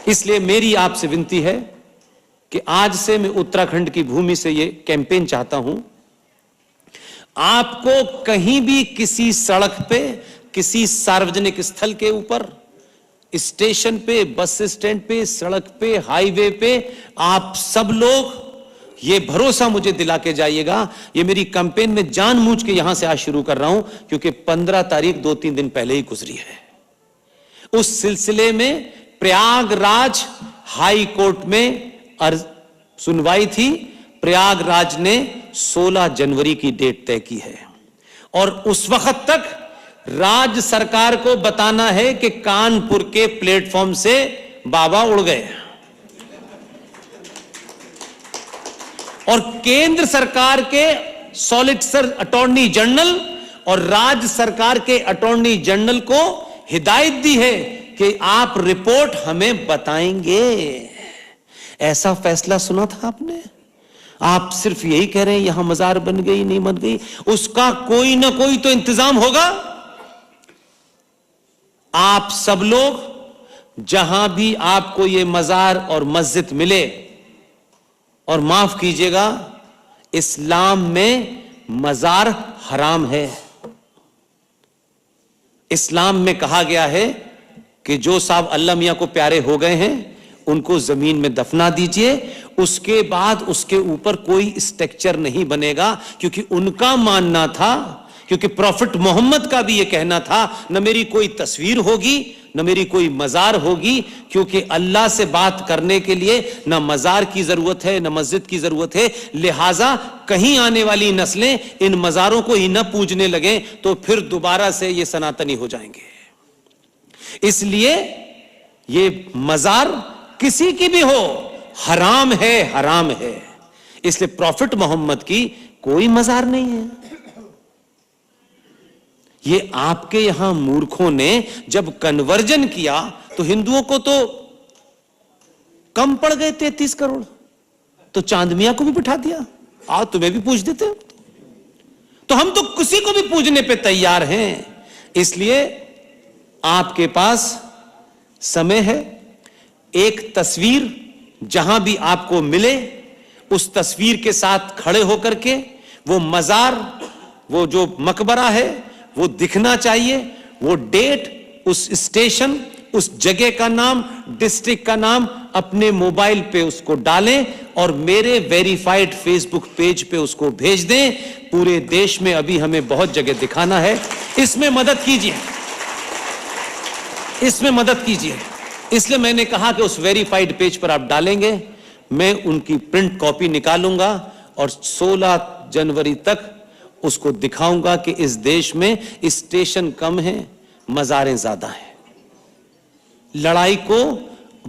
इसलिए मेरी आपसे विनती है कि आज से मैं उत्तराखंड की भूमि से यह कैंपेन चाहता हूं, आपको कहीं भी किसी सड़क पे, किसी सार्वजनिक स्थल के ऊपर, स्टेशन पे, बस स्टैंड पे, सड़क पे, हाईवे पे, आप सब लोग ये भरोसा मुझे दिला के जाइएगा। ये मेरी कैंपेन में जानबूझ के यहां से आज शुरू कर रहा हूं क्योंकि 15 तारीख 2-3 दिन पहले ही गुजरी है। उस सिलसिले में प्रयागराज हाई कोर्ट में सुनवाई थी। प्रयागराज ने 16 जनवरी की डेट तय की है और उस वक्त तक राज्य सरकार को बताना है कि कानपुर के प्लेटफॉर्म से बाबा उड़ गए और केंद्र सरकार के सॉलिसिटर अटॉर्नी जनरल और राज्य सरकार के अटॉर्नी जनरल को हिदायत दी है कि आप रिपोर्ट हमें बताएंगे। ऐसा फैसला सुना था आपने? आप सिर्फ यही कह रहे हैं यहां मजार बन गई, नहीं बन गई, उसका कोई ना कोई तो इंतजाम होगा। आप सब लोग जहां भी आपको यह मजार और मस्जिद मिले, और माफ कीजिएगा, इस्लाम में मजार हराम है। इस्लाम में कहा गया है कि जो साहब अल्लाह मियां को प्यारे हो गए हैं उनको जमीन में दफना दीजिए, उसके बाद उसके ऊपर कोई स्ट्रक्चर नहीं बनेगा, क्योंकि उनका मानना था, क्योंकि प्रॉफिट मोहम्मद का भी यह कहना था, न मेरी कोई तस्वीर होगी न मेरी कोई मजार होगी, क्योंकि अल्लाह से बात करने के लिए न मजार की जरूरत है न मस्जिद की जरूरत है। लिहाजा कहीं आने वाली नस्लें इन मजारों को ही न पूजने लगे तो फिर दोबारा से ये सनातनी हो जाएंगे। इसलिए ये मजार किसी की भी हो हराम है, हराम है। इसलिए प्रॉफिट मोहम्मद की कोई मजार नहीं है। ये आपके यहां मूर्खों ने जब कन्वर्जन किया तो हिंदुओं को तो कम पड़ गए 33 करोड़, तो चांद मियां को भी बिठा दिया, आओ तुम्हें भी पूज देते हो। तो हम तो किसी को भी पूजने पे तैयार हैं। इसलिए आपके पास समय है, एक तस्वीर जहां भी आपको मिले उस तस्वीर के साथ खड़े होकर के वो मजार, वो जो मकबरा है वो दिखना चाहिए, वो डेट, उस स्टेशन, उस जगह का नाम, डिस्ट्रिक्ट का नाम अपने मोबाइल पे उसको डालें और मेरे वेरीफाइड फेसबुक पेज पे उसको भेज दें। पूरे देश में अभी हमें बहुत जगह दिखाना है, इसमें मदद कीजिए, इसमें मदद कीजिए। इसलिए मैंने कहा कि उस वेरीफाइड पेज पर आप डालेंगे, मैं उनकी प्रिंट कॉपी निकालूंगा और 16 जनवरी तक उसको दिखाऊंगा कि इस देश में स्टेशन कम है, मजारें ज्यादा हैं। लड़ाई को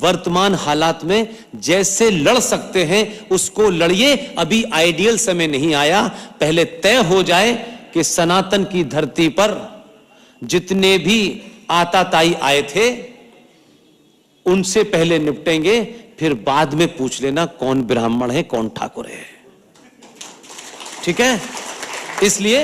वर्तमान हालात में जैसे लड़ सकते हैं उसको लड़िए। अभी आइडियल समय नहीं आया, पहले तय हो जाए कि सनातन की धरती पर जितने भी आताताई आए थे उनसे पहले निपटेंगे, फिर बाद में पूछ लेना कौन ब्राह्मण है कौन ठाकुर है। ठीक है? इसलिए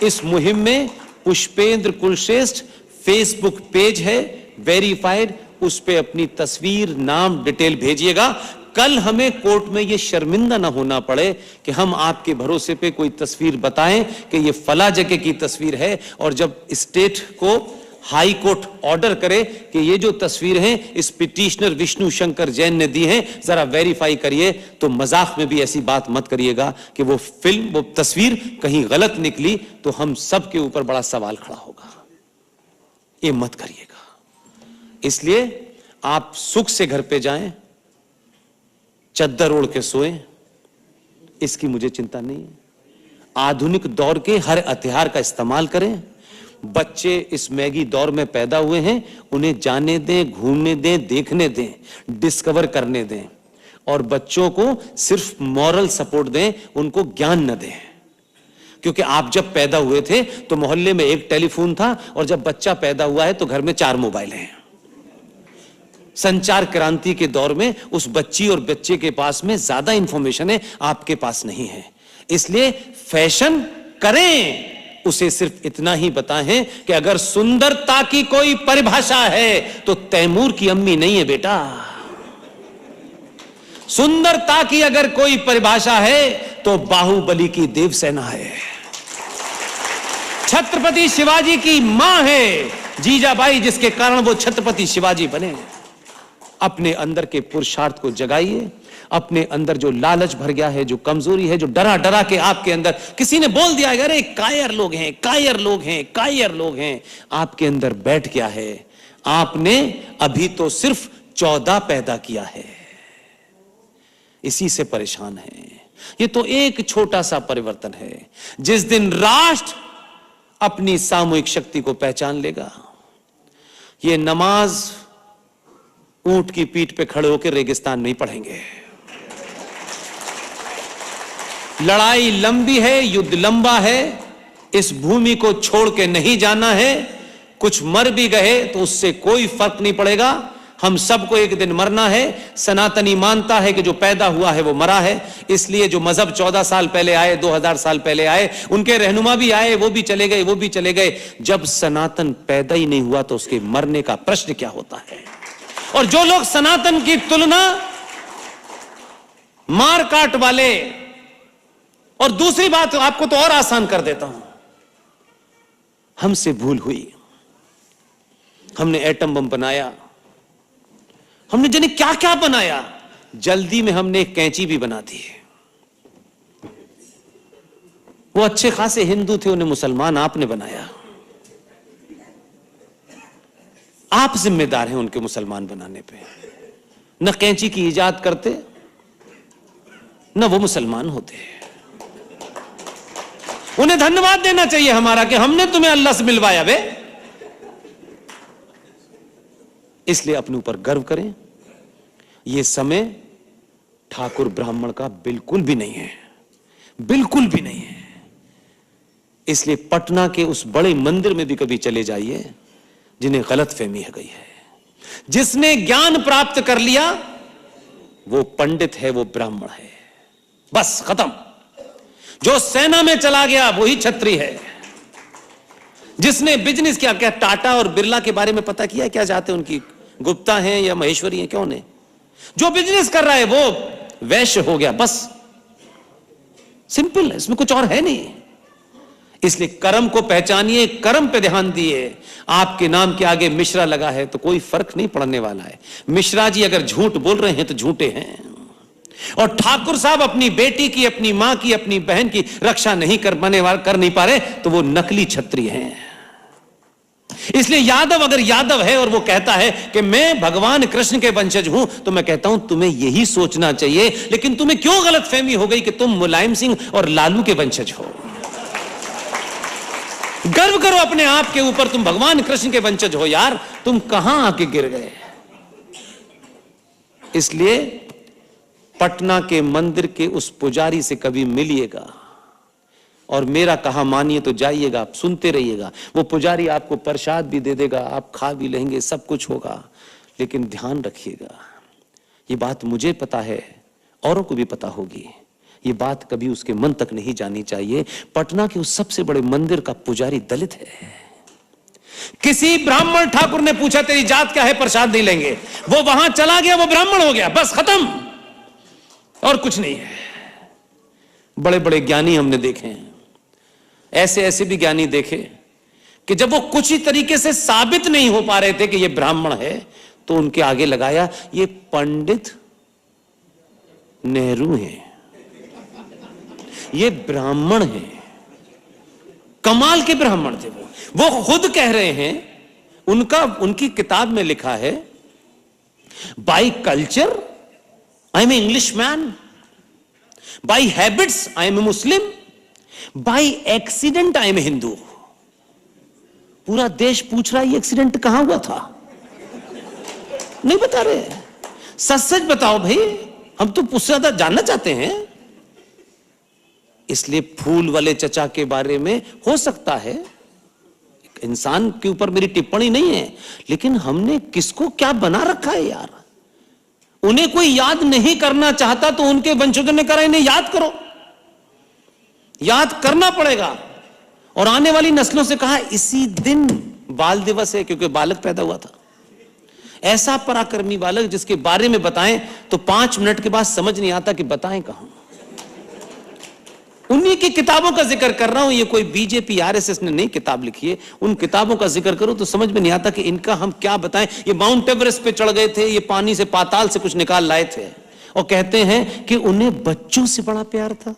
इस मुहिम में पुष्पेंद्र कुलश्रेष्ठ फेसबुक पेज है वेरीफाइड, उस पे अपनी तस्वीर, नाम, डिटेल भेजिएगा। कल हमें कोर्ट में यह शर्मिंदा ना होना पड़े कि हम आपके भरोसे पे कोई तस्वीर बताएं कि ये फला जगह की तस्वीर है, और जब स्टेट को हाई कोर्ट ऑर्डर करे कि ये जो तस्वीर है इस पिटिशनर विष्णु शंकर जैन ने दी है, जरा वेरीफाई करिए, तो मजाक में भी ऐसी बात मत करिएगा कि वो फिल्म, वो तस्वीर कहीं गलत निकली तो हम सब के ऊपर बड़ा सवाल खड़ा होगा। ये मत करिएगा। इसलिए आप सुख से घर पे जाएं, चद्दर ओढ़ के सोएं, इसकी मुझे चिंता नहीं है। आधुनिक दौर के हर हथियार का इस्तेमाल करें। बच्चे इस मैगी दौर में पैदा हुए हैं, उन्हें जाने दें, घूमने दें, देखने दें, डिस्कवर करने दें, और बच्चों को सिर्फ मॉरल सपोर्ट दें, उनको ज्ञान न दें। क्योंकि आप जब पैदा हुए थे तो मोहल्ले में एक टेलीफोन था, और जब बच्चा पैदा हुआ है तो घर में 4 मोबाइल हैं। संचार क्रांति के दौर में उस बच्ची और बच्चे के पास में ज्यादा इंफॉर्मेशन है, आपके पास नहीं है। इसलिए फैशन करें, उसे सिर्फ इतना ही बताएं कि अगर सुंदरता की कोई परिभाषा है तो तैमूर की अम्मी नहीं है बेटा। सुंदरता की अगर कोई परिभाषा है तो बाहुबली की देवसेना है, छत्रपति शिवाजी की मां है जीजाबाई, जिसके कारण वो छत्रपति शिवाजी बने। अपने अंदर के पुरुषार्थ को जगाइए, अपने अंदर जो लालच भर गया है, जो कमजोरी है, जो डरा डरा के आपके अंदर किसी ने बोल दिया अरे कायर लोग हैं, कायर लोग हैं, कायर लोग हैं, आपके अंदर बैठ गया है। आपने अभी तो सिर्फ 14 पैदा किया है, इसी से परेशान है। ये तो एक छोटा सा परिवर्तन है। जिस दिन राष्ट्र अपनी सामूहिक शक्ति को पहचान लेगा, ये नमाज ऊंट की पीठ पे खड़े होकर रेगिस्तान नहीं पढ़ेंगे। लड़ाई लंबी है, युद्ध लंबा है, इस भूमि को छोड़ के नहीं जाना है। कुछ मर भी गए तो उससे कोई फर्क नहीं पड़ेगा, हम सबको एक दिन मरना है। सनातनी मानता है कि जो पैदा हुआ है वो मरा है, इसलिए जो मजहब 14 साल पहले आए, 2000 साल पहले आए, उनके रहनुमा भी आए, वो भी चले गए, वो भी चले गए। जब सनातन पैदा ही नहीं हुआ तो उसके मरने का प्रश्न क्या होता है? और जो लोग सनातन की तुलना मार काट वाले, और दूसरी बात आपको तो और आसान कर देता हूं, हमसे भूल हुई, हमने एटम बम बनाया, हमने जाने क्या क्या बनाया, जल्दी में हमने एक कैंची भी बना दी। वो अच्छे खासे हिंदू थे, उन्हें मुसलमान आपने बनाया। आप जिम्मेदार हैं उनके मुसलमान बनाने पे। न कैंची की इजाद करते, न वो मुसलमान होते। उन्हें धन्यवाद देना चाहिए हमारा कि हमने तुम्हें अल्लाह से मिलवाया बे। इसलिए अपने ऊपर गर्व करें। यह समय ठाकुर ब्राह्मण का बिल्कुल भी नहीं है, बिल्कुल भी नहीं है। इसलिए पटना के उस बड़े मंदिर में भी कभी चले जाइए जिन्हें गलत फहमी है गई है। जिसने ज्ञान प्राप्त कर लिया वो पंडित है, वो ब्राह्मण है, बस खत्म। जो सेना में चला गया वही क्षत्रिय है। जिसने बिजनेस किया, क्या टाटा और बिरला के बारे में पता किया क्या चाहते हैं, उनकी गुप्ता हैं या महेश्वरी हैं, क्यों नहीं? जो बिजनेस कर रहा है वो वैश्य हो गया, बस सिंपल है, इसमें कुछ और है नहीं। इसलिए कर्म को पहचानिए, कर्म पे ध्यान दिए। आपके नाम के आगे मिश्रा लगा है तो कोई फर्क नहीं पड़ने वाला है। मिश्रा जी अगर झूठ बोल रहे हैं तो झूठे हैं, और ठाकुर साहब अपनी बेटी की, अपनी मां की, अपनी बहन की रक्षा नहीं कर नहीं पा रहे तो वो नकली क्षत्रिय हैं। इसलिए यादव अगर यादव है और वो कहता है कि मैं भगवान कृष्ण के वंशज हूं, तो मैं कहता हूं तुम्हें यही सोचना चाहिए। लेकिन तुम्हें क्यों गलतफहमी हो गई कि तुम मुलायम सिंह और लालू के वंशज हो? गर्व करो अपने आप के ऊपर, तुम भगवान कृष्ण के वंशज हो यार। तुम कहां आके गिर गए? इसलिए पटना के मंदिर के उस पुजारी से कभी मिलिएगा और मेरा कहा मानिए तो जाइएगा, आप सुनते रहिएगा। वो पुजारी आपको प्रसाद भी दे देगा, आप खा भी लेंगे, सब कुछ होगा। लेकिन ध्यान रखिएगा, ये बात मुझे पता है, औरों को भी पता होगी, ये बात कभी उसके मन तक नहीं जानी चाहिए। पटना के उस सबसे बड़े मंदिर का पुजारी दलित है। किसी ब्राह्मण ठाकुर ने पूछा तेरी जात क्या है, प्रसाद नहीं लेंगे। वो वहां चला गया, वो ब्राह्मण हो गया, बस खत्म, और कुछ नहीं है। बड़े बड़े ज्ञानी हमने देखे हैं, ऐसे ऐसे भी ज्ञानी देखे कि जब वो कुछ ही तरीके से साबित नहीं हो पा रहे थे कि ये ब्राह्मण है, तो उनके आगे लगाया ये पंडित नेहरू हैं, ये ब्राह्मण हैं। कमाल के ब्राह्मण थे वो खुद कह रहे हैं, उनकी किताब में लिखा है, by culture I am a English man, by habits I am a Muslim, by accident I am a Hindu. पूरा देश पूछ रहा है ये एक्सीडेंट कहां हुआ था, नहीं बता रहे। सच सच बताओ भाई, हम तो उससे ज्यादा जानना चाहते हैं। इसलिए फूल वाले चचा के बारे में हो सकता है इंसान के ऊपर मेरी टिप्पणी नहीं है, लेकिन हमने किसको क्या बना रखा है यार। उन्हें कोई याद नहीं करना चाहता तो उनके वंशजों ने कहा इन्हें याद करो, याद करना पड़ेगा। और आने वाली नस्लों से कहा इसी दिन बाल दिवस है, क्योंकि बालक पैदा हुआ था, ऐसा पराक्रमी बालक जिसके बारे में बताएं तो 5 मिनट के बाद समझ नहीं आता कि बताएं कहां। उन्हीं की किताबों का जिक्र कर रहा हूं, ये कोई बीजेपी आरएसएस ने नहीं किताब लिखी है। उन किताबों का जिक्र करूं तो समझ में नहीं आता कि इनका हम क्या बताएं। ये माउंट एवरेस्ट पे चढ़ गए थे, ये पानी से पाताल से कुछ निकाल लाए थे और कहते हैं कि उन्हें बच्चों से बड़ा प्यार था।